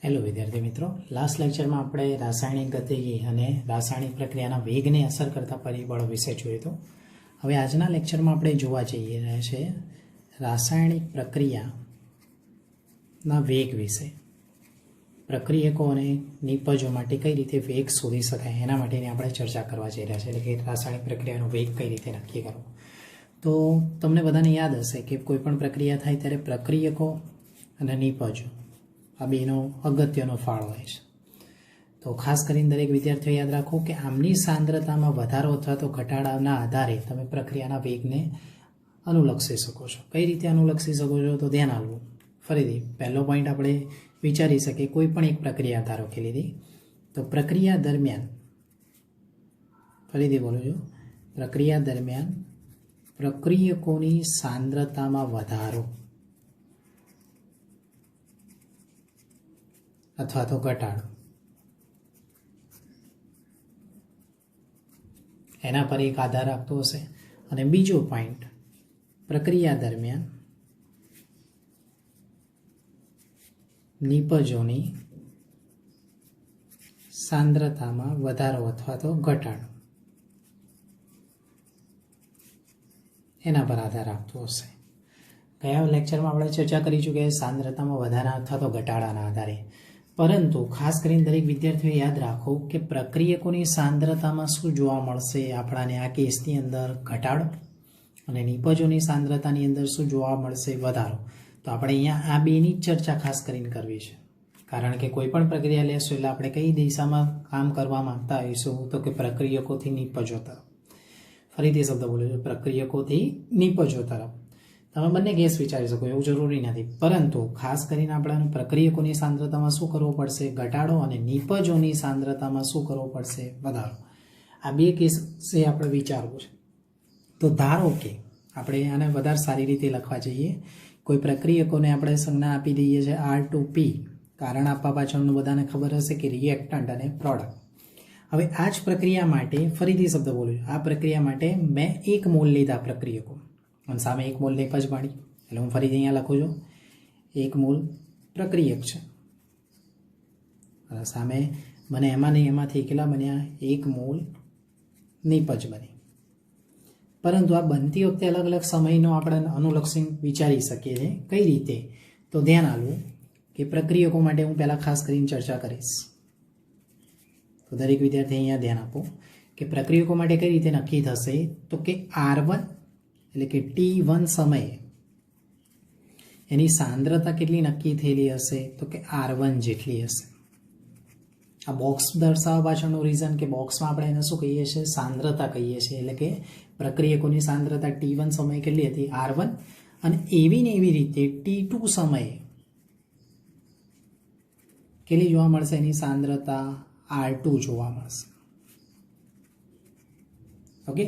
Hello વિદ્યાર્થી મિત્રો, last લેક્ચરમાં આપણે રાસાયણિક ગતિકી અને રાસાયણિક પ્રક્રિયાના વેગને અસર કરતા પરિબળો વિશે જોયું હતું. હવે આજના લેક્ચરમાં આપણે જોવા જઈ રહ્યા છીએ રાસાયણિક પ્રક્રિયાના વેગ વિશે. પ્રક્રિયકો અને નિપજો માટે કઈ રીતે વેગ શોધી શકાય એના માટેની આપણે ચર્ચા કરવા જઈ રહ્યા છીએ, એટલે કે રાસાયણિક પ્રક્રિયાનો વેગ કઈ રીતે નક્કી કરવો. તો તમને બધાને યાદ હશે કે કોઈ પણ પ્રક્રિયા થાય ત્યારે પ્રક્રિયકો અને નિપજો આ બેનો અગત્યનો ફાળો હોય છે. તો ખાસ કરીને દરેક વિદ્યાર્થીઓ યાદ રાખો કે આમની સાંદ્રતામાં વધારો અથવા તો ઘટાડાના આધારે તમે પ્રક્રિયાના વેગને અનુલક્ષી શકો છો. કઈ રીતે અનુલક્ષી શકો છો તો ધ્યાન આપવું. ફરીથી પહેલો પોઈન્ટ આપણે વિચારી શકીએ, કોઈ પણ એક પ્રક્રિયા ધારો કે લીધી, તો પ્રક્રિયા દરમિયાન, ફરીથી બોલું છું, પ્રક્રિયા દરમિયાન પ્રક્રિયકોની સાંદ્રતામાં વધારો અથવા તો ઘટાડો એના પર એક આધાર રાખતો હશે. અને બીજો પોઈન્ટ, પ્રક્રિયા દરમિયાન નિપજોની સાંદ્રતામાં વધારો અથવા તો ઘટાડો એના પર આધાર રાખતો હશે. ગયા લેક્ચરમાં આપણે ચર્ચા કરી ચૂક્યા સાંદ્રતામાં વધારા અથવા તો ઘટાડાના આધારે. પરંતુ ખાસ કરીને દરેક વિદ્યાર્થીઓ યાદ રાખો કે પ્રક્રિયકોની સાંદ્રતામાં શું જોવા મળશે આપણાને આ કેસની અંદર? ઘટાડો. અને નિપજોની સાંદ્રતાની અંદર શું જોવા મળશે? વધારો. તો આપણે અહીંયા આ બેની જ ચર્ચા ખાસ કરીને કરવી છે, કારણ કે કોઈ પણ પ્રક્રિયા લેશું એટલે આપણે કઈ દિશામાં કામ કરવા માંગતા હોઈશું તો કે પ્રક્રિયકોથી નિપજો તરફ. ફરીથી શબ્દ બોલ્યો છું, પ્રક્રિયકોથી નિપજો તરફ. તમે બંને કેસ વિચારી શકો એવું જરૂરી નથી, પરંતુ ખાસ કરીને આપણે પ્રક્રિયકોની સાંદ્રતામાં શું કરવો પડશે? ઘટાડો. અને નિપજોની સાંદ્રતામાં શું કરવો પડશે? વધારો. આ બે કેસ આપણે વિચારવું છે. તો ધારો કે આપણે આને વધારે સારી રીતે લખવા જઈએ, કોઈ પ્રક્રિયકોને આપણે સંજ્ઞા આપી દઈએ છીએ R2P. કારણ આપવા પાછળનું બધાને ખબર હશે કે રિએક્ટન્ટ અને પ્રોડક્ટ. હવે આ જ પ્રક્રિયા માટે, ફરીથી શબ્દ બોલું, આ પ્રક્રિયા માટે મેં 1 મોલ લીધા પ્રક્રિયકો અને સામે 1 મોલ નિપજ પાડી, એટલે હું ફરીથી અહીંયા લખું છું 1 મોલ પ્રક્રિયક છે, સામે મને એમાંથી કેટલા બન્યા? 1 મોલ નિપજ બની. પરંતુ આ બનતી વખતે અલગ અલગ સમયનો આપણે અનુલક્ષી વિચારી શકીએ છીએ. કઈ રીતે? તો ધ્યાન આપવું કે પ્રક્રિયકો માટે હું પહેલાં ખાસ કરીને ચર્ચા કરીશ. તો દરેક વિદ્યાર્થી અહીંયા ધ્યાન આપો કે પ્રક્રિયકો માટે કઈ રીતે નક્કી થશે તો કે R1 એટલે કે T1 સમયે એની સાંદ્રતા કેટલી નક્કી થયેલી હશે તો કે R1 જેટલી હશે. આ બોક્સ દર્શાવવા પાછળનું રીઝન કે બોક્સમાં આપણે એને શું કહીએ છીએ? સાંદ્રતા કહીએ છીએ. એટલે કે પ્રક્રિયકોની સાંદ્રતા T1 સમયે કેટલી હતી? R1. અને એવી ને એવી રીતે T2 સમયે કેટલી જોવા મળશે? એની સાંદ્રતા R2 જોવા મળશે. ઓકે,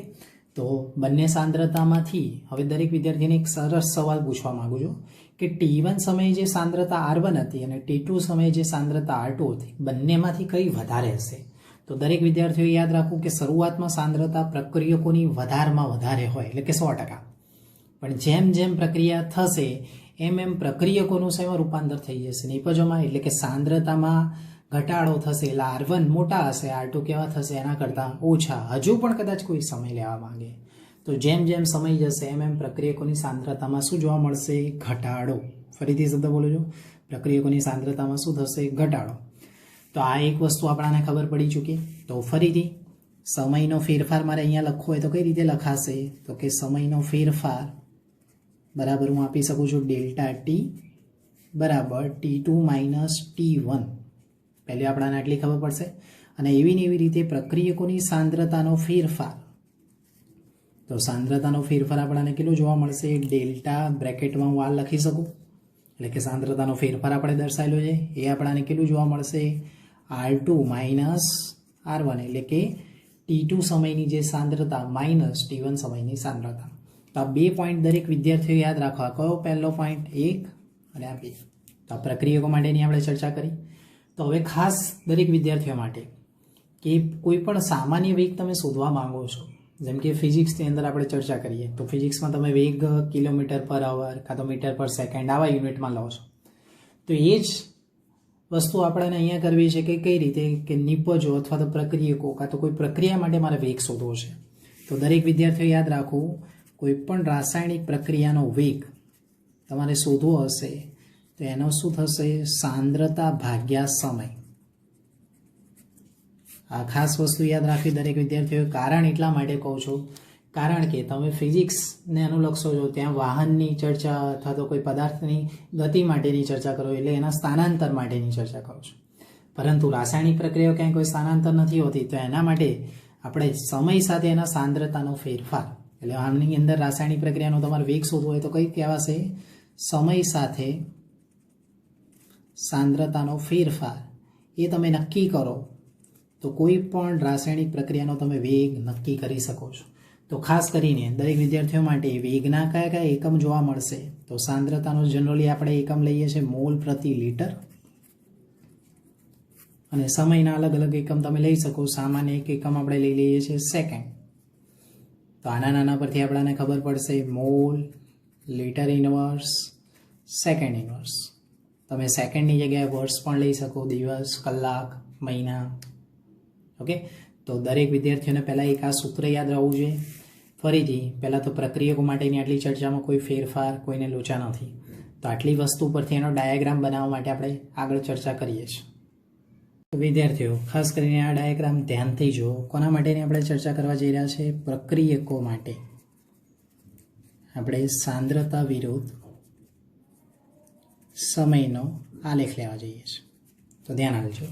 તો બંને સાંદ્રતામાંથી હવે દરેક વિદ્યાર્થીને એક સરસ સવાલ પૂછવા માંગુ છું કે T1 સમયે જે સાંદ્રતા R1 હતી અને T2 સમયે જે સાંદ્રતા R2 હતી, બંનેમાંથી કઈ વધારે હશે? તો દરેક વિદ્યાર્થીઓ યાદ રાખવું કે શરૂઆતમાં સાંદ્રતા પ્રક્રિયકોની વધારે હોય, એટલે કે 100%. પણ જેમ જેમ પ્રક્રિયા થશે એમ એમ પ્રક્રિયકોનું શેમાં રૂપાંતર થઈ જશે? નિપજોમાં. એટલે કે સાંદ્રતામાં ઘટાડો થશે એટલે R1 મોટા હશે, R2 કેવા થશે? એના કરતાં ઓછા. હજુ પણ કદાચ કોઈ સમય લેવા માંગે તો જેમ જેમ સમય જશે એમ એમ પ્રક્રિયકોની સાંદ્રતામાં શું જોવા મળશે? ઘટાડો. ફરીથી શબ્દ બોલું છું, પ્રક્રિયકોની સાંદ્રતામાં શું થશે? ઘટાડો. તો આ એક વસ્તુ આપણને ખબર પડી ચૂકી. તો ફરીથી સમયનો ફેરફાર મારે અહીંયા લખવો હોય તો કઈ રીતે લખાશે? તો કે સમયનો ફેરફાર બરાબર હું આપી શકું છું ડેલ્ટા ટી બરાબર T2 માઇનસ T1. પહેલી આપણને આટલી ખબર પડશે. અને એવી ને એવી રીતે પ્રક્રિયકોની સાંદ્રતાનો ફેરફાર, તો સાંદ્રતાનો ફેરફાર આપણને કેટલું જોવા મળશે? ડેલ્ટા બ્રેકેટમાં હું આ લખી શકું, એટલે કે સાંદ્રતાનો ફેરફાર આપણે દર્શાવેલો છે એ આપણને કેટલું જોવા મળશે? R2 માઇનસ R1, એટલે કે T2 સમયની જે સાંદ્રતા માઇનસ T1 સમયની સાંદ્રતા. તો આ બે પોઈન્ટ દરેક વિદ્યાર્થીઓ યાદ રાખવા. કયો પહેલો પોઈન્ટ? 1 અને આ 2. તો આ પ્રક્રિયકો માટેની આપણે ચર્ચા કરી. તો હવે ખાસ દરેક વિદ્યાર્થીઓ માટે કે કોઈ પણ સામાન્ય વેગ તમે શોધવા માંગો છો, જેમ કે ફિઝિક્સની અંદર આપણે ચર્ચા કરીએ તો ફિઝિક્સમાં તમે વેગ કિલોમીટર પર અવર કાં તો મીટર પર સેકન્ડ આવા યુનિટમાં લો છો. તો એ જ વસ્તુ આપણને અહીંયા કરવી છે કે કઈ રીતે કે નિપજો અથવા તો પ્રક્રિયકો કાં તો કોઈ પ્રક્રિયા માટે મારે વેગ શોધવો છે. તો દરેક વિદ્યાર્થીઓ યાદ રાખવું, કોઈ પણ રાસાયણિક પ્રક્રિયાનો વેગ તમારે શોધવો હશે તો એનો શું થશે? સાંદ્રતા ભાગ્યા સમય. આ ખાસ વસ્તુ યાદ રાખવી દરેક વિદ્યાર્થીઓ. કારણ એટલા માટે કહું છું કારણ કે તમે ફિઝિક્સને અનુલક્ષો છો ત્યાં વાહનની ચર્ચા અથવા તો કોઈ પદાર્થની ગતિ માટેની ચર્ચા કરો એટલે એના સ્થાનાંતર માટેની ચર્ચા કરો છો, પરંતુ રાસાયણિક પ્રક્રિયાઓ ક્યાંય કોઈ સ્થાનાંતર નથી હોતી. તો એના માટે આપણે સમય સાથે એના સાંદ્રતાનો ફેરફાર, એટલે આમની અંદર રાસાયણિક પ્રક્રિયાનો તમારે વેગ શોધવો હોય તો કઈ કહેવાશે? સમય સાથે સાંદ્રતાનો ફેરફાર એ તમે નક્કી કરો તો કોઈ પણ રાસાયણિક પ્રક્રિયાનો તમે વેગ નક્કી કરી શકો છો. તો ખાસ કરીને દરેક વિદ્યાર્થીઓ માટે વેગના કયા કયા એકમ જોવા મળશે? તો સાંદ્રતાનો જનરલી આપણે એકમ લઈએ છીએ મોલ પ્રતિ લિટર, અને સમયના અલગ અલગ એકમ તમે લઈ શકો. સામાન્ય એક એકમ આપણે લઈ લઈએ છીએ સેકન્ડ. તો આના નાના પરથી આપણને ખબર પડશે mall, litre inverse, second inverse. તમે સેકન્ડની જગ્યાએ વર્ષ પણ લઈ શકો, દિવસ, કલાક, મહિના. ઓકે, તો દરેક વિદ્યાર્થીઓને પહેલાં એક આ સૂત્ર યાદ રહેવું જોઈએ. ફરીથી પહેલાં તો પ્રક્રિયકો માટેની આટલી ચર્ચામાં કોઈ ફેરફાર, કોઈને લોચા નથી. તો આટલી વસ્તુ પરથી એનો ડાયાગ્રામ બનાવવા માટે આપણે આગળ ચર્ચા કરીએ છીએ. તો વિદ્યાર્થીઓ ખાસ કરીને આ ડાયાગ્રામ ધ્યાનથી જુઓ. કોના માટેની આપણે ચર્ચા કરવા જઈ રહ્યા છે? પ્રક્રિયકો માટે. આપણે સાંદ્રતા વિરુદ્ધ સમયનો આલેખ લેવા જઈએ છીએ. તો ધ્યાન આપજો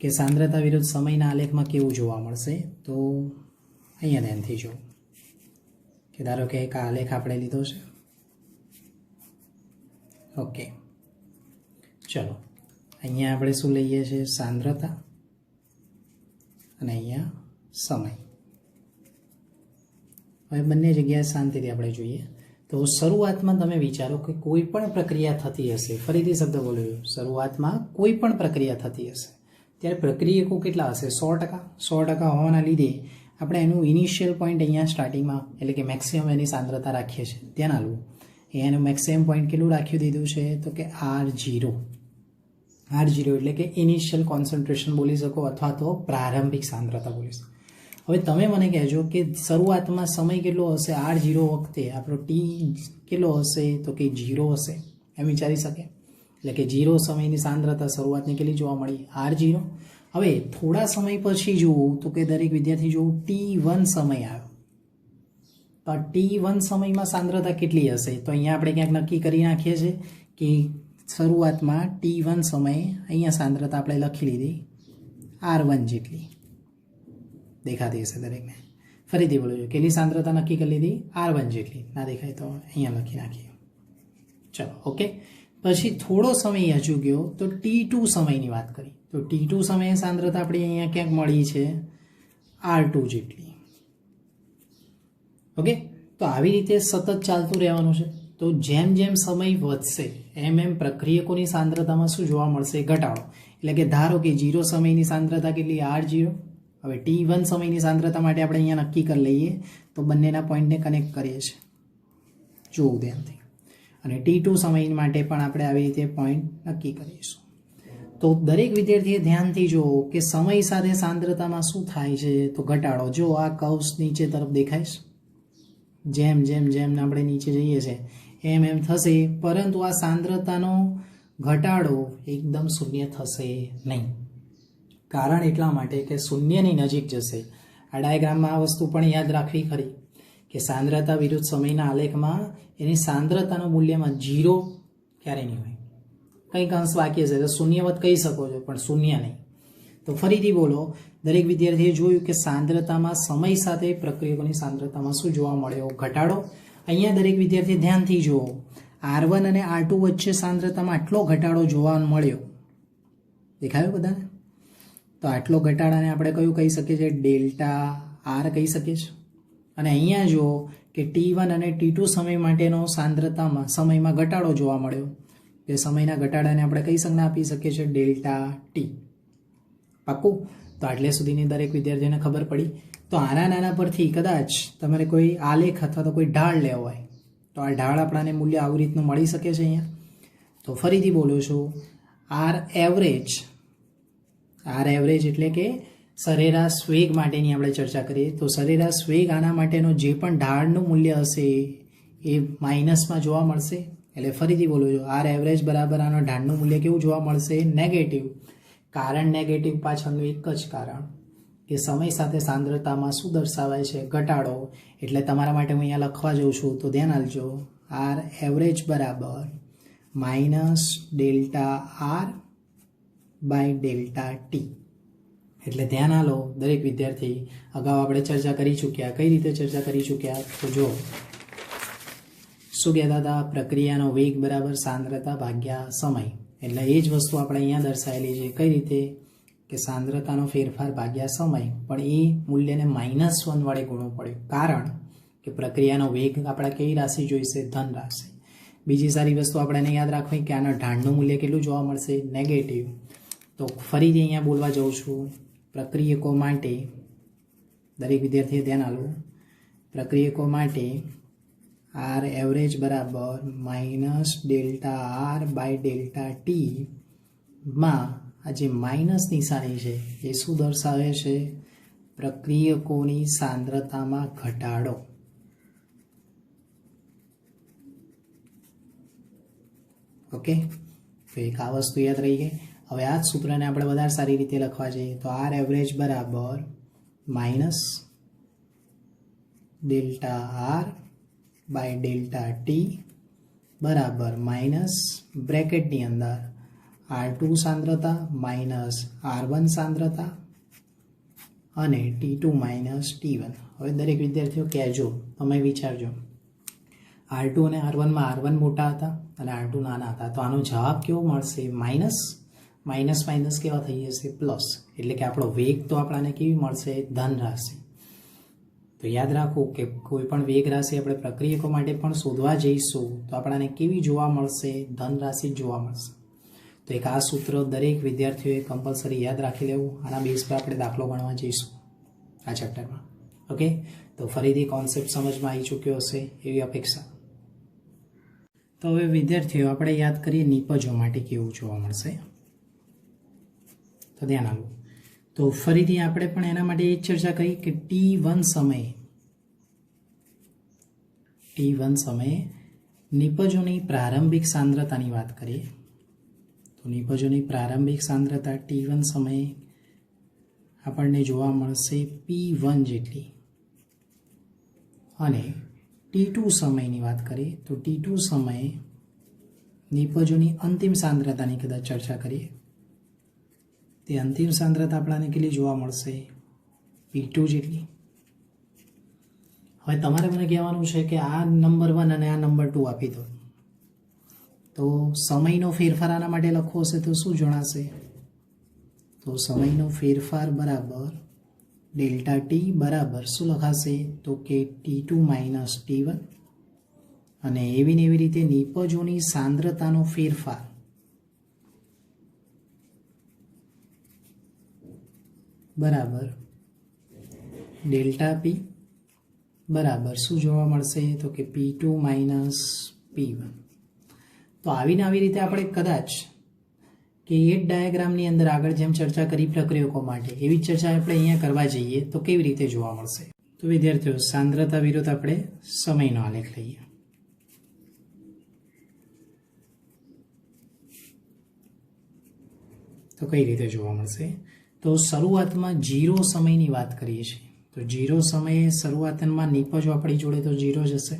કે સાંદ્રતા વિરુદ્ધ સમયના આલેખમાં કેવું જોવા મળશે. તો અહીંયા ધ્યાનથી જુઓ કે ધારો કે એક આલેખ આપણે લીધો છે. ઓકે, ચલો અહીંયા આપણે શું લઈએ છીએ? સાંદ્રતા, અને અહીંયા સમય. હવે બંને જગ્યાએ શાંતિથી આપણે જોઈએ. તો શરૂઆતમાં તમે વિચારો કે કોઈ પણ પ્રક્રિયા થતી હશે. ફરીથી શબ્દ બોલ્યો, શરૂઆતમાં કોઈ પણ પ્રક્રિયા થતી હશે ત્યારે પ્રક્રિયકો કેટલા હશે? 100%. 100% હોવાના લીધે આપણે એનું ઇનિશિયલ પોઈન્ટ અહીંયા સ્ટાર્ટિંગમાં એટલે કે મેક્સિમમ એની સાંદ્રતા રાખીએ છીએ. ત્યાં નાલું એનું મેક્સિમમ પોઈન્ટ કેટલું રાખ્યું દીધું છે? તો કે R0. R0 એટલે કે ઇનિશિયલ કોન્સન્ટ્રેશન બોલી શકો અથવા તો પ્રારંભિક સાંદ્રતા બોલી શકો. હવે તમે મને કહેજો કે શરૂઆતમાં સમય કેટલો હશે? R0 વખતે આપણો T કેટલો હશે? તો કે 0 હશે. એમ વિચારી શકે. એટલે કે 0 સમયની સાંદ્રતા શરૂઆતની કેટલી જોવા મળી? R0. હવે થોડા સમય પછી જોવું તો કે દરેક વિદ્યાર્થી જોવું T1 સમય આવ્યો. તો T1 સમયમાં સાંદ્રતા કેટલી હશે? તો અહીંયા આપણે ક્યાંક નક્કી કરી નાખીએ છીએ કે શરૂઆતમાં T1 સમયે અહીંયા સાંદ્રતા આપણે લખી લીધી R1 જેટલી. દેખાતી હશે દરેકને. ફરીથી બોલું છું, કેટલી સાંદ્રતા નક્કી કરી લીધી? R1 જેટલી. ના દેખાય તો અહીંયા લખી નાખીએ. ચલો, ઓકે. પછી થોડો સમય હજુ ગયો તો T2 સમયની વાત કરી. તો T2 સમયે સાંદ્રતા આપણી અહીંયા ક્યાંક મળી છે R2 જેટલી. ઓકે, તો આવી રીતે સતત ચાલતું રહેવાનું છે. તો જેમ જેમ સમય વધશે એમ એમ પ્રક્રિયકોની સાંદ્રતામાં શું જોવા મળશે? ઘટાડો. એટલે કે ધારો કે 0 સમયની સાંદ્રતા કેટલી? R0. હવે T1 સમયની સાંદ્રતા માટે આપણે અહીંયા નક્કી કરી લઈએ. તો બંનેના પોઈન્ટને કનેક્ટ કરીએ છીએ. જોવું ધ્યાનથી. અને T2 સમય માટે પણ આપણે આવી રીતે પોઈન્ટ નક્કી કરીશું. તો દરેક વિદ્યાર્થીએ ધ્યાનથી જુઓ કે સમય સાથે સાંદ્રતામાં શું થાય છે? તો ઘટાડો. જો આ કર્વ્સ નીચે તરફ દેખાય છે. જેમ જેમ જેમ આપણે નીચે જઈએ છીએ એમ એમ થશે, પરંતુ આ સાંદ્રતાનો ઘટાડો એકદમ શૂન્ય થશે નહીં. કારણ એટલા માટે કે શૂન્યની નજીક જશે. આ ડાયાગ્રામમાં આ વસ્તુ પણ યાદ રાખવી ખરી કે સાંદ્રતા વિરુદ્ધ સમયના આલેખમાં એની સાંદ્રતાનું મૂલ્યમાં 0 ક્યારે નહીં હોય. કંઈક અંશ બાકી હશે તો શૂન્યવત કહી શકો છો, પણ શૂન્ય નહીં. તો ફરીથી બોલો, દરેક વિદ્યાર્થીએ જોયું કે સાંદ્રતામાં સમય સાથે પ્રક્રિયકોની સાંદ્રતામાં શું જોવા મળ્યો? ઘટાડો. અહીંયા દરેક વિદ્યાર્થી ધ્યાનથી જુઓ, R1 અને R2 વચ્ચે સાંદ્રતામાં આટલો ઘટાડો જોવા મળ્યો. દેખાયો બધાને? તો આટલો ઘટાડાને આપણે કયું કહી શકીએ છીએ? ડેલ્ટા R કહી શકીએ છીએ. અને અહીંયા જુઓ કે T1 અને T2 સમય માટેનો સાંદ્રતામાં સમયમાં ઘટાડો જોવા મળ્યો. તે સમયના ઘટાડાને આપણે કઈ સંજ્ઞા આપી શકીએ છીએ? Delta T. પાક્કું? તો આટલે સુધીની દરેક વિદ્યાર્થીઓને ખબર પડી. તો આના નાના પરથી કદાચ તમારે કોઈ આલેખ અથવા તો કોઈ ઢાળ લેવો હોય તો આ ઢાળ આપણને મૂલ્ય આવી રીતનું મળી શકે છે અહીંયા. તો ફરીથી બોલું છું, આર એવરેજ એટલે કે સરેરાશ વેગ માટેની આપણે ચર્ચા કરીએ તો સરેરાશ વેગ આના માટેનો જે પણ ઢાળનું મૂલ્ય હશે એ માઇનસમાં જોવા મળશે. એટલે ફરીથી બોલું છું, આર એવરેજ બરાબર આનો ઢાળનું મૂલ્ય કેવું જોવા મળશે? નેગેટિવ. કારણ નેગેટિવ પાછળનું એક જ કારણ કે સમય સાથે સાંદ્રતામાં શું દર્શાવાય છે? ઘટાડો. એટલે તમારા માટે હું અહીંયા લખવા જાઉં છું તો ધ્યાન આપજો, આર એવરેજ બરાબર minus delta R by delta T. એટલે ધ્યાન આલો દરેક વિદ્યાર્થી, અગાઉ આપણે ચર્ચા કરી ચૂક્યા. કઈ રીતે ચર્ચા કરી ચૂક્યા? તો જો શું કહેતા હતા? પ્રક્રિયાનો વેગ બરાબર સાંદ્રતા ભાગ્યા સમય. એટલે એ જ વસ્તુ આપણે અહીંયા દર્શાવેલી છે. કઈ રીતે? કે સાંદ્રતાનો ફેરફાર ભાગ્યા સમય, પણ એ મૂલ્યને -1 વડે ગુણવું પડ્યું. કારણ કે પ્રક્રિયાનો વેગ આપણે કેવી રાશિ જોઈશે? ધન રાશિ. બીજી સારી વસ્તુ આપણે યાદ રાખવી કે આના ઢાળનું મૂલ્ય કેટલું જોવા મળશે? નેગેટિવ. તો ફરીથી અહીંયા બોલવા જાઉં છું, પ્રક્રિયકો માટે દરેક વિદ્યાર્થીએ ધ્યાન આપવું, પ્રક્રિયકો માટે આર એવરેજ બરાબર minus delta R by delta T માં આ જે માઇનસ નિશાની છે એ શું દર્શાવે છે? પ્રક્રિયકોની સાંદ્રતામાં ઘટાડો. ઓકે, તો એક આ વસ્તુ યાદ રહી ગઈ. હવે આ જ સૂત્રને આપણે વધારે સારી રીતે લખવા જઈએ તો આર એવરેજ બરાબર minus delta R by delta T બરાબર માઇનસ બ્રેકેટની અંદર R2 સાંદ્રતા માઇનસ R1 સાંદ્રતા અને T2 માઇનસ T1. હવે દરેક વિદ્યાર્થીઓ કહેજો, તમે વિચારજો, R2 અને R1માં R1 મોટા હતા અને R2 નાના હતા, તો આનો જવાબ કેવો મળશે? માઇનસ. માઇનસ માઇનસ કેવા થઈ જશે? પ્લસ. એટલે કે આપણો વેગ તો આપણને કેવી મળશે? ધન રાશિ. તો યાદ રાખો કે કોઈ પણ વેગ રાશિ આપણે પ્રક્રિયકો માટે પણ શોધવા જઈશું તો આપણને કેવી જોવા મળશે? ધન રાશિ જોવા મળશે. તો એક આ સૂત્ર દરેક વિદ્યાર્થીઓએ કમ્પલસરી યાદ રાખી લેવું. આના બેઝ પર આપણે દાખલો ગણવા જઈશું આ ચેપ્ટરમાં. ઓકે, તો ફરીથી કોન્સેપ્ટ સમજમાં આવી ચૂક્યો હશે એવી અપેક્ષા. તો હવે વિદ્યાર્થીઓ આપણે યાદ કરીએ નિપજો માટે કેવું જોવા મળશે. તો ધ્યાન આપો. તો ફરીથી આપણે પણ એના માટે એ ચર્ચા કરી કે T1 સમયે નિપજોની પ્રારંભિક સાંદ્રતાની વાત કરીએ તો નિપજોની પ્રારંભિક સાંદ્રતા T1 સમયે આપણને જોવા મળશે P1 જેટલી, અને T2 સમયની વાત કરીએ તો T2 સમયે નિપજોની અંતિમ સાંદ્રતાની કદાચ ચર્ચા કરીએ, તે અંતિમ સાંદ્રતા આપણને કેટલી જોવા મળશે? P2 જેટલી. હવે તમારે મને કહેવાનું છે કે આ નંબર 1 અને આ નંબર 2 આપી દો, તો સમયનો ફેરફાર આના માટે લખવો હશે તો શું જણાશે? તો સમયનો ફેરફાર બરાબર ડેલ્ટા ટી બરાબર શું લખાશે? તો કે T2 માઇનસ T1, અને એવી ને એવી રીતે નિપજોની સાંદ્રતાનો ફેરફાર બરાબર ડેલ્ટા પી બરાબર શું જોવા મળશે? તો કે P2 માઇનસ P1. તો આવીને આવી રીતે આપણે કદાચ કે એ ડાયાગ્રામની અંદર આગળ જેમ ચર્ચા કરી પ્રક્રિયકો માટે એવી ચર્ચા આપણે અહીંયા કરવા જઈએ તો કેવી રીતે જોવા મળશે? તો વિદ્યાર્થીઓ સાંદ્રતા વિરુદ્ધ આપણે સમયનો આલેખ લઈએ. તો કઈ રીતે જોવા મળશે? તો શરૂઆતમાં 0 સમયની વાત કરીએ છીએ તો 0 સમયે શરૂઆતમાં નિપજો આપણી જોડે તો 0 જ હશે,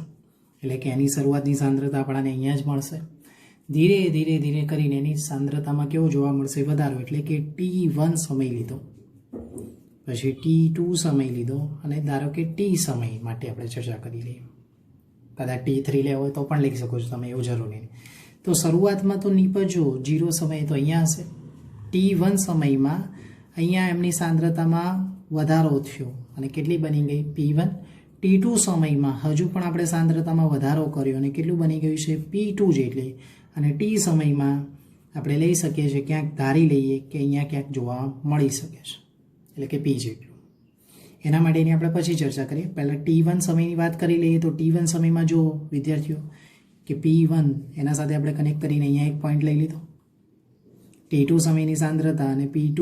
એટલે કે એની શરૂઆતની સાંદ્રતા આપણને અહીંયા જ મળશે. ધીરે ધીરે ધીરે કરીને એની સાંદ્રતામાં કેવો જોવા મળશે? વધારો. એટલે કે T1 સમય લીધો, પછી T2 સમય લીધો, અને ધારો કે T સમય માટે આપણે ચર્ચા કરી લઈએ. કદાચ T3 લેવો હોય તો પણ લઈ શકો છો તમે, એવું જરૂરી નહીં. તો શરૂઆતમાં તો નિપજો 0 સમયે તો અહીંયા હશે. T1 સમયમાં અહીંયા એમની સાંદ્રતામાં વધારો થયો અને કેટલી બની ગઈ? P1. T2 સમયમાં હજુ પણ આપણે સાંદ્રતામાં વધારો કર્યો અને કેટલું બની ગયું છે? P2 જેટલી. અને T સમયમાં આપણે લઈ શકીએ છીએ, ક્યાંક ધારી લઈએ કે અહીંયા ક્યાંક જોવા મળી શકે છે, એટલે કે P જેટલું. એના માટેની આપણે પછી ચર્ચા કરીએ. પહેલાં T1 સમયની વાત કરી લઈએ તો T1 સમયમાં જો વિદ્યાર્થીઓ કે P1 એના સાથે આપણે કનેક્ટ કરીને અહીંયા એક પોઈન્ટ લઈ લીધો, T2 સમયની સાંદ્રતા અને P2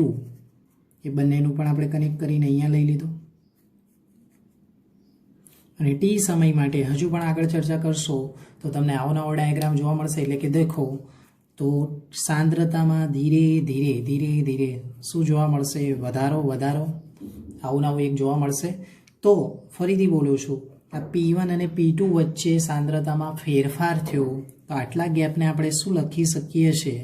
એ બંનેનું પણ આપણે કનેક્ટ કરીને અહીંયા લઈ લીધું. અને T સમય માટે હજુ પણ આગળ ચર્ચા કરશો તો તમને આવો નવો ડાયાગ્રામ જોવા મળશે. એટલે કે દેખો તો સાંદ્રતામાં ધીરે ધીરે ધીરે ધીરે શું જોવા મળશે? વધારો વધારો આવું નવું એક જોવા મળશે. તો ફરીથી બોલું છું, આ P1 અને P2 વચ્ચે સાંદ્રતામાં ફેરફાર થયો તો આટલા ગેપને આપણે શું લખી શકીએ છીએ?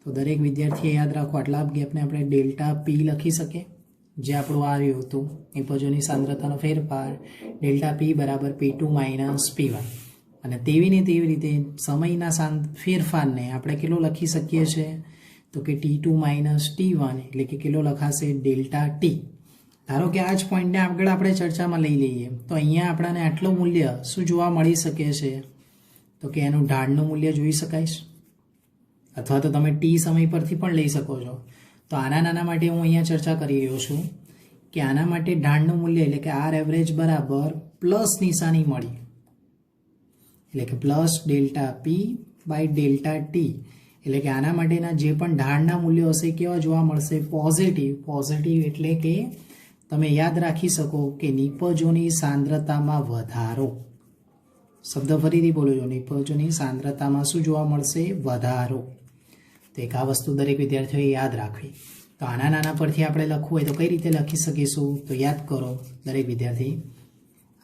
તો દરેક વિદ્યાર્થીએ યાદ રાખો, આટલા ગેપને આપણે ડેલ્ટા P લખી શકીએ, જે આપણું આવ્યું હતું નિપજોની સાંદ્રતાનો ફેરફાર ડેલ્ટા P બરાબર P2 માઇનસ P1. અને તેવી ને તેવી રીતે સમયના ફેરફારને આપણે કેટલો લખી શકીએ છીએ? તો કે T2 માઇનસ T1 એટલે કે કેટલો લખાશે? Delta T. ધારો કે આ જ પોઈન્ટને આગળ આપણે ચર્ચામાં લઈ લઈએ તો અહીંયા આપણને આટલું મૂલ્ય શું જોવા મળી શકે છે? તો કે એનું ઢાળનું મૂલ્ય જોઈ શકાય છે, અથવા તો તમે T સમય પરથી પણ લઈ શકો છો. તો આના નાના માટે હું અહીંયા ચર્ચા કરી રહ્યો છું કે આના માટે ઢાળનું મૂલ્ય એટલે કે આર એવરેજ બરાબર પ્લસ નિશાની મળી, એટલે કે plus delta P by delta T. એટલે કે આના માટેના જે પણ ઢાળના મૂલ્યો હશે કેવા જોવા મળશે? પોઝિટિવ. પોઝિટિવ એટલે કે તમે યાદ રાખી શકો કે નિપજોની સાંદ્રતામાં વધારો. શબ્દ ફરીથી બોલો છો, નિપજોની સાંદ્રતામાં શું જોવા મળશે? વધારો. તો એક આ વસ્તુ દરેક વિદ્યાર્થીઓએ યાદ રાખવી. તો આના નાના પરથી આપણે લખવું હોય તો કઈ રીતે લખી શકીશું? તો યાદ કરો દરેક વિદ્યાર્થી,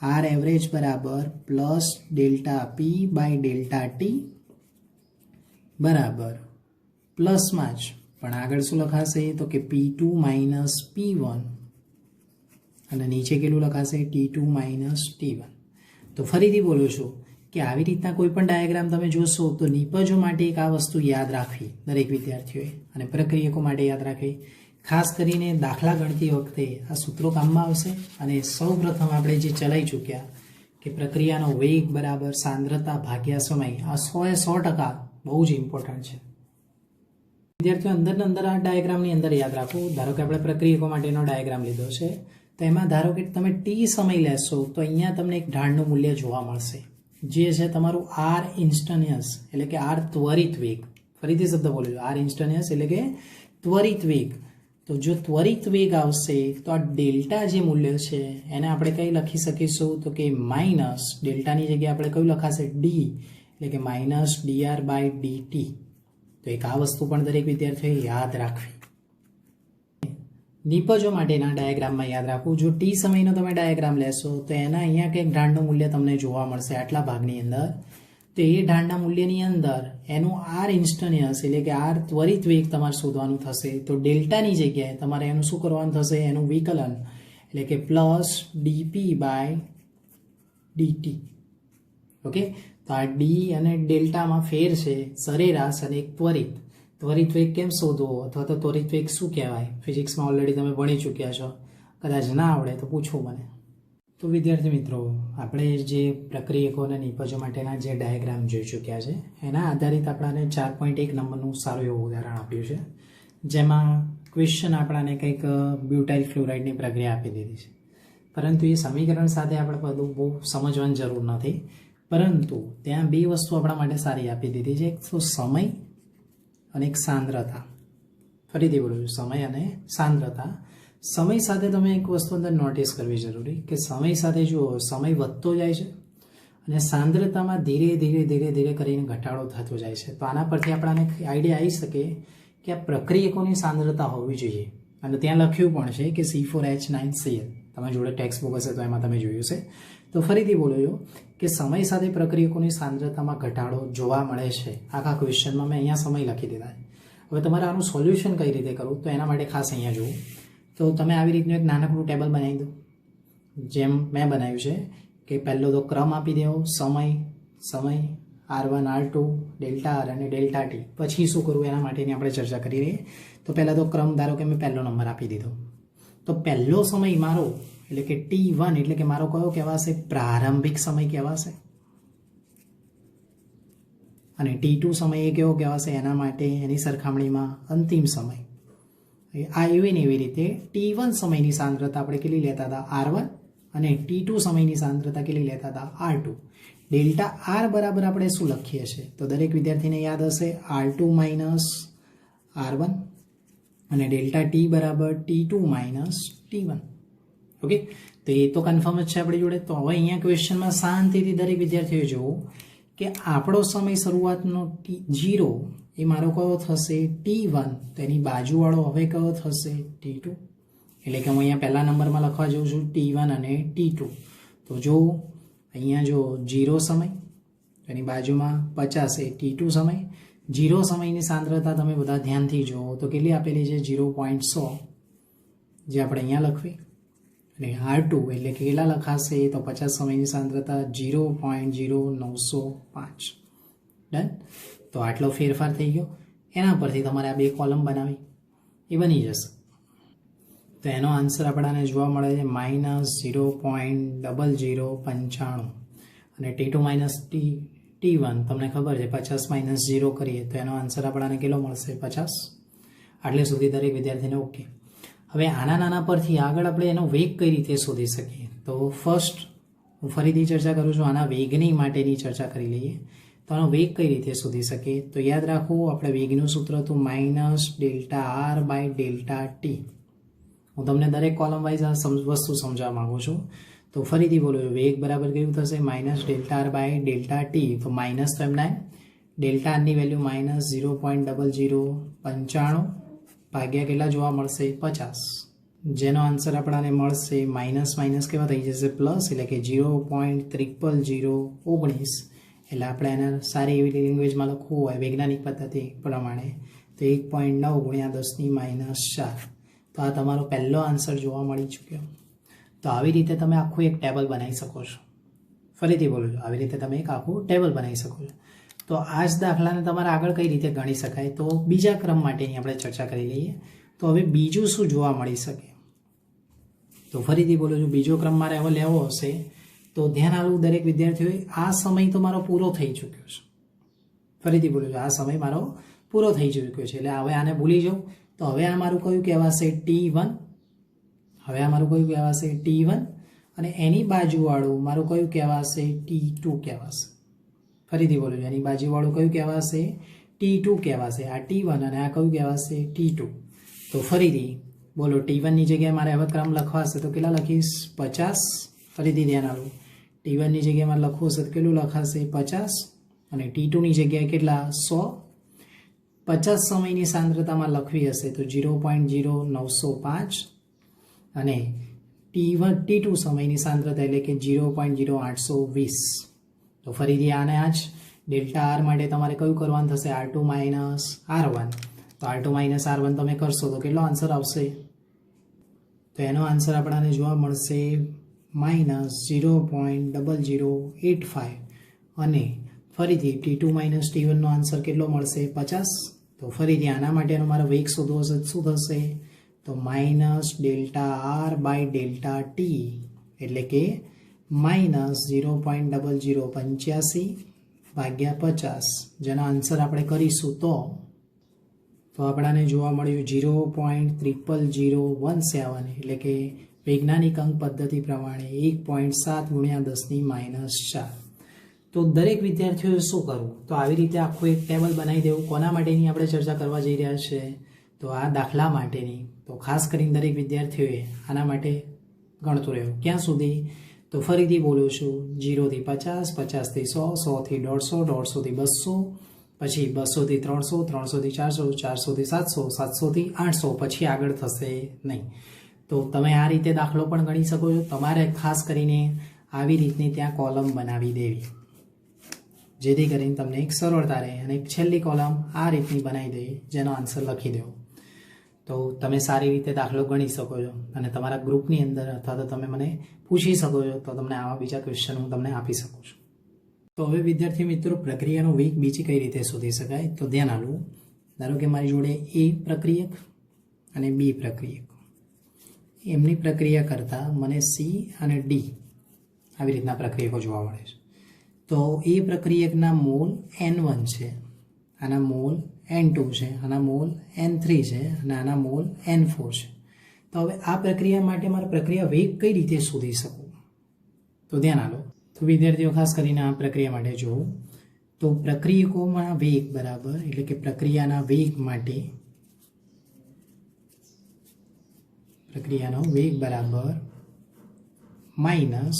આર એવરેજ બરાબર plus delta P by delta T બરાબર પ્લસમાં જ પણ આગળ શું લખાશે? તો કે P2 માઇનસ P1 અને નીચે કેટલું લખાશે? T2 minus T1. તો ફરીથી બોલું છું કે આવી રીતના કોઈ પણ ડાયાગ્રામ તમે જોશો તો નિપજો માટે એક આ વસ્તુ યાદ રાખવી દરેક વિદ્યાર્થીઓએ, અને પ્રક્રિયકો માટે યાદ રાખવી. ખાસ કરીને દાખલા ગણતી વખતે આ સૂત્રો કામમાં આવશે. અને સૌ પ્રથમ આપણે જે ચલાવી ચૂક્યા કે પ્રક્રિયાનો વેગ બરાબર સાંદ્રતા ભાગ્યા સમય, આ 100% બહુ જ ઇમ્પોર્ટન્ટ છે. વિદ્યાર્થીઓ અંદર આ ડાયાગ્રામની અંદર યાદ રાખો. ધારો કે આપણે પ્રક્રિયકો માટેનો ડાયાગ્રામ લીધો છે, તો એમાં ધારો કે તમે T સમય લેશો તો અહીંયા તમને એક ઢાળનું મૂલ્ય જોવા મળશે, જે છે તમારું આર ઇન્સ્ટન્ટિયસ એટલે કે આર ત્વરિત વેગ. ફરીથી શબ્દ બોલ્યો, આર ઇન્સ્ટન્ટિયસ એટલે કે ત્વરિત વેગ. તો જો ત્વરિત વેગ આવશે તો આ ડેલ્ટા જે મૂલ્ય છે એને આપણે કઈ લખી શકીશું? તો કે માઇનસ ડેલ્ટાની જગ્યાએ આપણે કયું લખાશે? D એટલે કે માઇનસ dr બાય dt. તો એક આ વસ્તુ પણ દરેક વિદ્યાર્થીઓએ યાદ રાખવી. નિપજો માટેના ડાયાગ્રામમાં યાદ રાખવું, જો T સમયનો તમે ડાયાગ્રામ લેશો તો એના અહીંયા કંઈક ઢાળનું મૂલ્ય તમને જોવા મળશે આટલા ભાગની અંદર. તો એ ઢાળના મૂલ્યની અંદર એનું આર ઇન્સ્ટન્ટિયસ એટલે કે આર ત્વરિત વેગ તમારે શોધવાનું થશે. તો ડેલ્ટાની જગ્યાએ તમારે એનું શું કરવાનું થશે? એનું વિકલન એટલે કે plus dp by dt. Okay, તો આ D અને ડેલ્ટામાં ફેર છે, સરેરાશ અને એક ત્વરિત. ત્વરિત વેગ કેમ શોધવો, અથવા તો ત્વરિત વેગ શું કહેવાય? ફિઝિક્સમાં ઓલરેડી તમે ભણી ચૂક્યા છો, કદાચ ના આવડે તો પૂછો મને. તો વિદ્યાર્થી મિત્રો, આપણે જે પ્રક્રિયકો અને નિપજો માટેના જે ડાયાગ્રામ જોઈ ચૂક્યા છે એના આધારિત આપણાને 4.1 નંબરનું સારું એવું ઉદાહરણ આપ્યું છે, જેમાં ક્વેશ્ચન આપણાને કંઈક બ્યુટાઇલ ફ્લોરાઇડની પ્રક્રિયા આપી દીધી છે. પરંતુ એ સમીકરણ સાથે આપણે બધું બહુ સમજવાની જરૂર નથી, પરંતુ ત્યાં બે વસ્તુ આપણા માટે સારી આપી દીધી છે, એક તો સમય અને એક સાંદ્રતા. ફરીથી બોલું છું, સમય અને સાંદ્રતા. સમય સાથે તમે એક વસ્તુ અંદર નોટિસ કરવી જરૂરી કે સમય સાથે જુઓ, સમય વધતો જાય છે અને સાંદ્રતામાં ધીરે ધીરે ધીરે ધીરે કરીને ઘટાડો થતો જાય છે. તો આના પરથી આપણને આઈડિયા આવી શકે કે આ પ્રક્રિયકોની સાંદ્રતા હોવી જોઈએ. અને ત્યાં લખ્યું પણ છે કે C4H9Cl. તમે જોડે ટેક્સ્ટ બુક હશે તો એમાં તમે જોયું છે. તો ફરીથી બોલો કે સમય સાથે પ્રક્રિયકોની સાંદ્રતામાં ઘટાડો જોવા મળે છે. આખા ક્વેશ્ચનમાં મેં અહીંયા સમય લખી દીધા. હવે તમારે આનું સોલ્યુશન કઈ રીતે કરવું, તો એના માટે ખાસ અહીંયા જુઓ. તો તમે આવી રીતનું એક નાનકડું ટેબલ બનાવી દો, જેમ મેં બનાવ્યું છે કે પહેલો તો ક્રમ આપી દેવો, સમય R1 R2 ડેલ્ટા R અને ડેલ્ટા T. પછી શું કરવું એના માટેની આપણે ચર્ચા કરી રહી. તો પહેલાં તો ક્રમ ધારો કે મેં પહેલો નંબર આપી દીધો. તો પહેલો સમય મારો એટલે કે T1 એટલે કે મારો કયો કહેવાશે? પ્રારંભિક સમય કહેવાશે. અને T2 સમય એ કેવો કહેવાશે? એના માટે એની સરખામણીમાં અંતિમ સમય. આ એવી ને એવી રીતે T1 સમયની સાંદ્રતા આપણે કેટલી લેતા હતા? R1. અને T2 સમયની સાંદ્રતા કેટલી લેતા હતા? R2. ડેલ્ટા R બરાબર આપણે શું લખીએ છીએ? તો દરેક વિદ્યાર્થીને યાદ હશે R2 માઇનસ R1 અને ડેલ્ટા ટી બરાબર T2 માઇનસ T1. ઓકે, તો એ તો કન્ફર્મ જ છે આપણી જોડે. તો હવે અહીંયા ક્વેશ્ચનમાં શાંતિથી દરેક વિદ્યાર્થીઓ જુઓ કે આપણો સમય શરૂઆતનો 0 એ મારો કયો થશે T1, તો એની બાજુવાળો હવે કયો થશે T2. એટલે કે હું અહીંયા પહેલા નંબરમાં લખવા જાઉં છું T1 અને T2. તો જો અહીંયા જો 0 સમય, એની બાજુમાં 50 એ T2 સમય. 0 સમયની સાંદ્રતા તમે બધા ધ્યાનથી જુઓ તો કેટલી આપેલી છે 0.100, જે આપણે અહીંયા લખવી. અને R2 એટલે કે કેટલા લખાશે તો 50 સમયની સાંદ્રતા 0.0905. ડન. તો આટલો ફેરફાર થઈ ગયો. એના પરથી તમારે આ બે કોલમ બનાવી એ બની જશે. તો એનો આન્સર આપણાને જોવા મળે છે -0.0095. અને T2 માઇનસ T1 તમને ખબર છે 50 માઇનસ 0 કરીએ તો એનો આન્સર આપણાને કેટલો મળશે 50. આટલે સુધી દરેક વિદ્યાર્થીને ઓકે. હવે આના નાના પરથી આગળ આપણે એનો વેગ કઈ રીતે શોધી શકીએ. તો ફર્સ્ટ હું ફરીથી ચર્ચા કરું છું, આના વેગની માટેની ચર્ચા કરી લઈએ. તો આનો વેગ કઈ રીતે શોધી શકીએ. તો યાદ રાખો આપણે વેગનું સૂત્ર હતું -Δr/Δt. હું તમને દરેક કોલમ વાઇઝ આ વસ્તુ સમજાવવા માંગુ છું. તો ફરીથી બોલો, વેગ બરાબર કેવું થશે -Δr/Δt. તો માઇનસ તો એમના ડેલ્ટા આરની વેલ્યુ -0.0095 ભાગ્યા કેટલા જોવા મળશે 50, જેનો આન્સર આપણાને મળશે માઇનસ માઇનસ કેવા થઈ જશે પ્લસ, એટલે કે 0.0019. એટલે આપણે એને સારી એવી લેંગ્વેજમાં લખવું હોય વૈજ્ઞાનિક પદ્ધતિ પ્રમાણે તો 1.9 × 10⁻⁴. તો આ તમારો પહેલો આન્સર જોવા મળી ચૂક્યો. તો આવી રીતે તમે આખું એક ટેબલ બનાવી શકો છો. ફરીથી બોલું છું, આવી રીતે તમે એક આખું ટેબલ બનાવી શકો છો. તો આ જ દાખલાને તમારે આગળ કઈ રીતે ગણી શકાય, તો બીજા ક્રમ માટેની આપણે ચર્ચા કરી લઈએ. તો હવે બીજું શું જોવા મળી શકે. તો ફરીથી બોલું છું, બીજો ક્રમ મારે હવે લેવો હશે તો ધ્યાન આપવું દરેક વિદ્યાર્થીઓએ. આ સમય તો મારો પૂરો થઈ ચૂક્યો છે. ફરીથી બોલું છું, આ સમય મારો પૂરો થઈ ચૂક્યો છે. એટલે હવે આને ભૂલી જાઉં. તો હવે આ મારું કયું કહેવાશે T1. હવે આ મારું કયું કહેવાશે T1 અને એની બાજુવાળું મારું કયું કહેવાશે T2 કહેવાશે. ફરીથી બોલું છું, એની બાજુવાળું કયું કહેવાશે T2 કહેવાશે. આ T1 અને આ કયું કહેવાશે T2. તો ફરીથી બોલો, T1 ની જગ્યાએ મારે હવે ક્રમ લખવાશે તો કેટલા લખીશ 50. ફરીથી ધ્યાન આપવું, T1 ની જગ્યાએ મારે લખવું હશે તો કેટલું લખાશે 50 અને T2 ની જગ્યાએ કેટલા 100. 50 સમયની સાંદ્રતામાં લખવી હશે તો 0.0905 અને T2 સમયની સાંદ્રતા એટલે કે 0.0820. તો ફરીથી આને આ જ ડેલ્ટા આર માટે તમારે કયું કરવાનું થશે R2 માઇનસ R1. તો R2 માઇનસ R1 તમે કરશો તો કેટલો આન્સર આવશે. તો એનો આન્સર આપણાને જોવા મળશે -0.0085 અને ફરીથી T2 માઇનસ T1 નો આન્સર કેટલો મળશે 50. તો ફરીથી આના માટેનો મારો વેગ શોધવો હશે શું થશે તો -Δr/Δt એટલે કે -0.0085 ભાગ્યા 50, જેનો આન્સર આપણે કરીશું તો આપણાને જોવા મળ્યું 0.00017 એટલે કે વૈજ્ઞાનિક અંક પદ્ધતિ પ્રમાણે 1.7 × 10⁻⁴. તો દરેક વિદ્યાર્થીઓએ શું કરવું, તો આવી રીતે આખું એક ટેબલ બનાવી દેવું. કોના માટેની આપણે ચર્ચા કરવા જઈ રહ્યા છે તો આ દાખલા માટેની. તો ખાસ કરીને દરેક વિદ્યાર્થીઓએ આના માટે ગણતું રહેવું. ક્યાં સુધી તો ફરીથી બોલું છું, 0 થી 50, 50 થી 100, 100 થી 150, 150 થી 200, પછી 200 થી 300, 300 થી 400, 400 થી 700, 700 થી 800, પછી આગળ થશે નહીં. તો તમે આ રીતે દાખલો પણ ગણી શકો છો. તમારે ખાસ કરીને આવી રીતની ત્યાં કોલમ બનાવી દેવી જેથી કરીને તમને એક સરળતા રહે. અને એક છેલ્લી કોલમ આ રીતની બનાવી દે જેનો આન્સર લખી દેવો. તો તમે સારી રીતે દાખલો ગણી શકો છો અને તમારા ગ્રુપની અંદર અથવા તો તમે મને પૂછી શકો છો તો તમને આવા બીજા ક્વેશ્ચન હું તમને આપી શકું છું. તો હવે વિદ્યાર્થી મિત્રો, પ્રક્રિયાનો વેગ બીજી કઈ રીતે શોધી શકાય તો ધ્યાન આપવું. ધારો કે મારી જોડે A પ્રક્રિયક અને B પ્રક્રિયક, એમની પ્રક્રિયા કરતાં મને C અને D આવી રીતના પ્રક્રિયકો જોવા મળે છે. તો એ પ્રક્રિયકના મોલ N1 છે, આના મોલ N2 છે, આના મોલ N3 છે અને આના મોલ N4 છે. તો હવે આ પ્રક્રિયા માટે મારે પ્રક્રિયા વેગ કઈ રીતે શોધી શકું તો ધ્યાન આપો. તો વિદ્યાર્થીઓ ખાસ કરીને આ પ્રક્રિયા માટે જોવું તો પ્રક્રિયકોમાં વેગ બરાબર એટલે કે પ્રક્રિયાના વેગ માટે પ્રક્રિયાનો વેગ બરાબર માઇનસ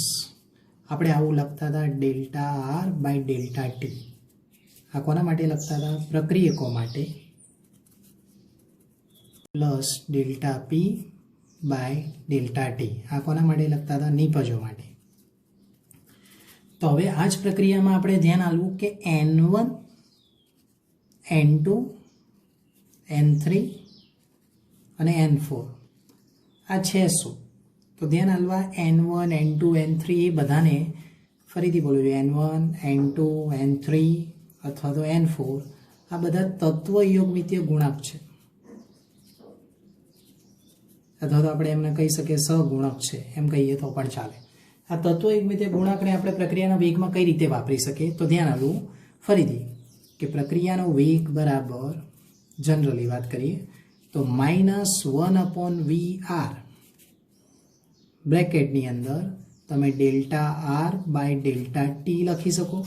આપણે આવું લખતા હતા delta R by delta T. આ કોના માટે લખતા હતા? પ્રક્રિયકો માટે. Plus delta P by delta T. આ કોના માટે લખતા હતા? નિપજો માટે. તો હવે આ જ પ્રક્રિયામાં આપણે ધ્યાન આપવું કે N1 N2 N3 અને N4 આ છે શું? તો ધ્યાન આપવા N1 N2 N3 એ બધાને ફરીથી બોલું છું N1 N2 N3 અથવા તો N4 આ બધા તત્વ યોગમિતીય ગુણાંક છે, અથવા તો આપણે એમને કહી શકીએ સહગુણક છે, એમ કહીએ તો પણ ચાલે. આ તત્વ યોગમિતીય ગુણાંકને આપણે પ્રક્રિયાના વેગમાં કઈ રીતે વાપરી શકીએ? તો ધ્યાન આપવું ફરીથી કે પ્રક્રિયાનો વેગ બરાબર જનરલી વાત કરીએ તો -1/VR બ્રેકેટની અંદર તમે delta R by delta T લખી શકો,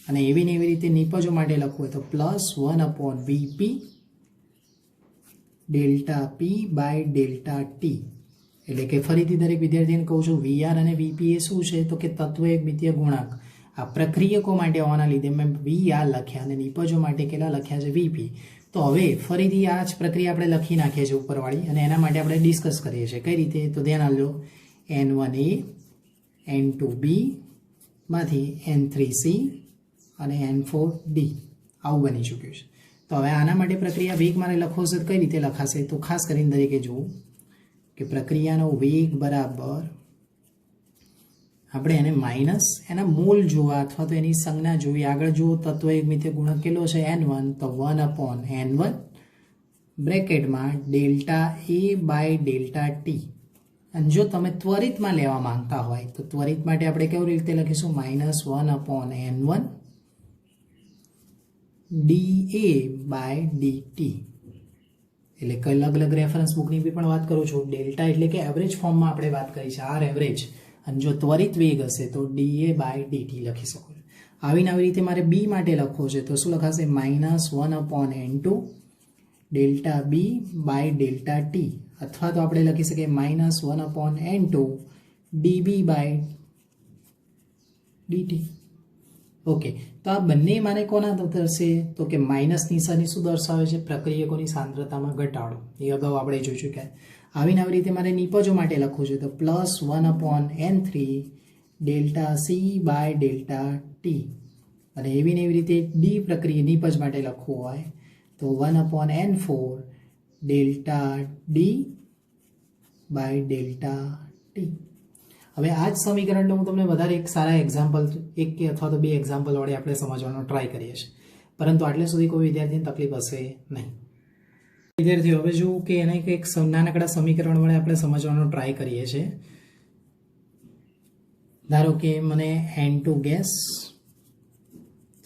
અને એવી ને એવી રીતે નિપજો માટે લખવું હોય તો +1/VP delta P by delta T. એટલે કે ફરીથી દરેક વિદ્યાર્થીને કહું છું VR અને VP એ શું છે? તો કે તત્વ એકમિતીય ગુણાંક. આ પ્રક્રિયકો માટે હોવાના લીધે મેં VR લખ્યા અને નિપજો માટે કેટલા લખ્યા છે? VP. તો હવે ફરીથી આ જ પ્રક્રિયા આપણે લખી નાખીએ છીએ ઉપરવાળી, અને એના માટે આપણે ડિસ્કસ કરીએ છીએ કઈ રીતે? તો ધ્યાન આપજો N1A N2B માંથી N3C અને N4D આવું બની ચૂક્યું છે. તો હવે આના માટે પ્રક્રિયા વેગ મારે લખવો છે કઈ રીતે લખાશે? તો ખાસ કરીને દરેકે જુઓ કે પ્રક્રિયાનો વેગ બરાબર આપણે એને માઇનસ એના મોલ જોવા અથવા તો એની સંજ્ઞા જોવી. આગળ જુઓ તત્વ એકમિતીય ગુણક કેટલો છે? N1, તો 1/N1 બ્રેકેટમાં delta A by delta T. અને જો તમે ત્વરિતમાં લેવા માંગતા હોય તો ત્વરિત માટે આપણે કેવી રીતે લખીશું? -1/N1 dA by dt. એટલે કે અલગ અલગ રેફરન્સ બુકની બી પણ વાત કરું છું. ડેલ્ટા એટલે કે એવરેજ ફોર્મમાં આપણે વાત કરી છે, આર એવરેજ. અને જો ત્વરિત વેગ હશે તો dA બાય dt લખી શકો છો. આવી રીતે મારે બી માટે લખવો છે તો શું લખાશે? -1/N2 delta B by delta T, અથવા તો આપણે લખી શકીએ -1/N2 dB by dt. Okay, તો આ બંને માને કોના દર્શે? તો કે માઇનસ નિશાની શું દર્શાવે છે? પ્રક્રિયકોની સાંદ્રતામાં ઘટાડો. એ અગાઉ આપણે જોઈ ચૂક્યા. આવી રીતે મારે નિપજો માટે લખવું છે તો +1/N3 delta C by delta T. અને એવી ને એવી રીતે ડી પ્રક્રિયા નિપજ માટે લખવું હોય તો 1/N4 delta D by delta T. હવે આ જ સમીકરણને હું તમને વધારે એક સારા એક્ઝામ્પલ, એક કે અથવા તો બે એક્ઝામ્પલ વડે આપણે સમજવાનો ટ્રાય કરીએ છીએ, પરંતુ આટલે સુધી કોઈ વિદ્યાર્થીને તકલીફ હશે નહીં. વિદ્યાર્થીઓ હવે જોવું કે એને કંઈક નાનકડા સમીકરણ વડે આપણે સમજવાનો ટ્રાય કરીએ છીએ. ધારો કે મને N2 ગેસ,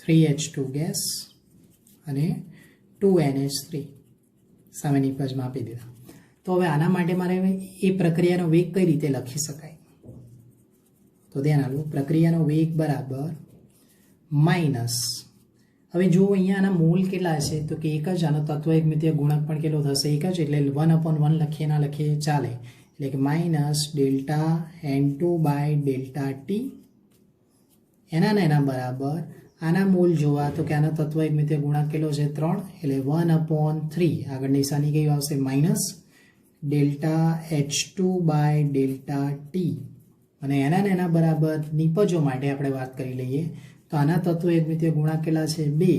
3H2 ગેસ અને 2NH3 સામે નિપજમાં આપી દીધા. તો હવે આના માટે મારે એ પ્રક્રિયાનો વેગ કઈ રીતે લખી શકાય? તો ધ્યાન આપો, પ્રક્રિયાનો વેગ બરાબર માઇનસ, હવે જો અહીંયા આના મોલ કેટલા છે તો કે એક જ, આનો તત્વ એકમિતીય ગુણક પણ કેટલો થશે? એક જ. એટલે 1/1 લખીએ ના લખીએ ચાલે. એટલે કે minus delta N2 by delta T એના બરાબર આના મોલ જોવા તો કે આનો તત્વ એકમિતીય ગુણક કેટલો છે? 3. એટલે 1/3 આગળ નિશાની કઈ આવશે? Minus delta H2 by delta T. અને એના બરાબર નિપજો માટે આપણે વાત કરી લઈએ તો આના તત્વ એકમિતીય ગુણાંક કેટલા છે? 2.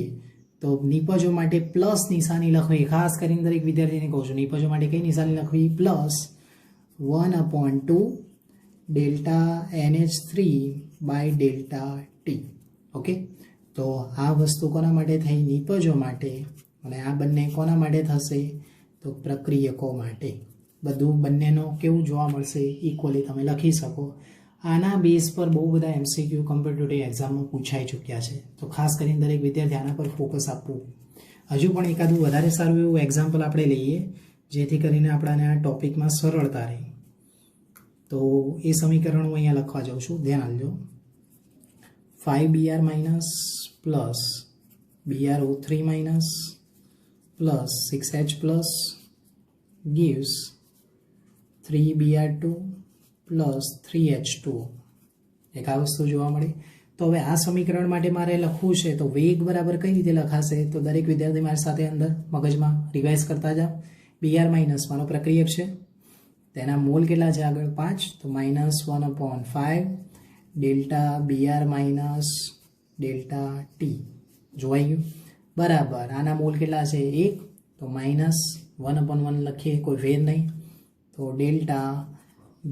તો નિપજો માટે પ્લસ નિશાની લખવી. ખાસ કરીને દરેક વિદ્યાર્થીને કહું છું નિપજો માટે કઈ નિશાની લખવી? +1/2 delta NH3 by delta T. Okay, તો આ વસ્તુ કોના માટે થઈ? નિપજો માટે. અને આ બંને કોના માટે થશે? તો પ્રક્રિયકો માટે. બધું બંનેનો કેવું જોવા મળશે? ઇક્વલી તમે લખી શકો. આના બેઝ પર બહુ બધા MCQ કોમ્પિટિટિવ એક્ઝામમાં પૂછાઈ ચૂક્યા છે, તો ખાસ કરીને દરેક વિદ્યાર્થી આના પર ફોકસ આપવું. હજુ પણ એકાદું વધારે સારું એવું એક્ઝામ્પલ આપણે લઈએ જેથી કરીને આપણાને આ ટોપિકમાં સરળતા રહે. તો એ સમીકરણ હું અહીંયા લખવા જાઉં છું, ધ્યાન આપજો. 5Br minus plus BrO3 minus plus 6H plus gives 3Br2 plus 3H2O એક આ વસ્તુ જોવા મળી. તો હવે આ સમીકરણ માટે મારે લખવું છે તો વેગ બરાબર કઈ રીતે લખાશે, તો દરેક વિદ્યાર્થી મારી સાથે અંદર મગજમાં રિવાઇઝ કરતા જાઓ. Br માઇનસ માનો પ્રક્રિયક છે, તેના મોલ કેટલા છે આગળ 5, તો -1/5 delta Br minus delta T જોવાઈ ગયું બરાબર. આના મોલ કેટલા છે 1, તો -1/1 લખીએ, કોઈ ફેર નહીં. તો delta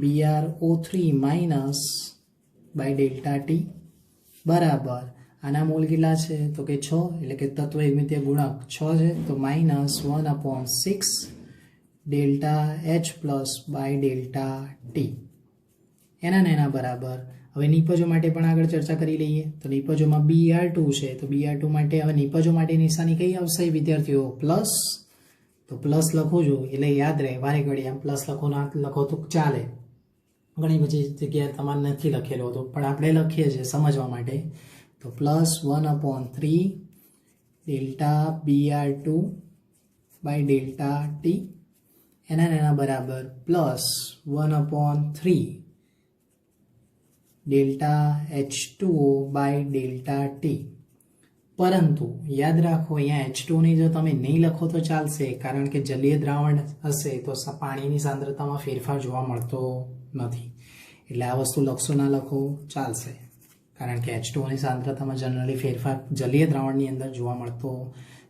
BrO3 minus by delta T બરાબર. આના મોલ કેટલા છે તો કે 6, એટલે કે તત્વ એકમિતીય ગુણક 6 છે, તો -1/6 delta H plus by delta T એના બરાબર. હવે નિપજો માટે પણ આગળ ચર્ચા કરી લઈએ. તો નિપજોમાં Br2 છે, તો Br2 માટે હવે નિપજો માટે નિશાની કઈ આવશે વિદ્યાર્થીઓ? પ્લસ. તો પ્લસ લખું છું એટલે યાદ રહે, વારે ઘડી આમ પ્લસ લખો તો ચાલે. ઘણી બધી જગ્યાએ તમારે નથી લખેલો હતો, પણ આપણે લખીએ છીએ સમજવા માટે. તો +1/3 delta Br2 by delta T એના બરાબર +1/3 delta H2O by delta T. પરંતુ યાદ રાખો અહીંયા H2O ની જો તમે નહીં લખો તો ચાલશે, કારણ કે જલીય દ્રાવણ હશે તો પાણીની સાંદ્રતામાં ફેરફાર જોવા મળતો નથી. એટલે આ વસ્તુ લખશો ના લખો ચાલશે, કારણ કે H2O ની સાંદ્રતામાં જનરલી ફેરફાર જલીય દ્રાવણની અંદર જોવા મળતો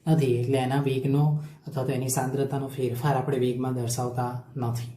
નથી. એટલે એના વેગનો અથવા તો એની સાંદ્રતાનો ફેરફાર આપણે વેગમાં દર્શાવતા નથી.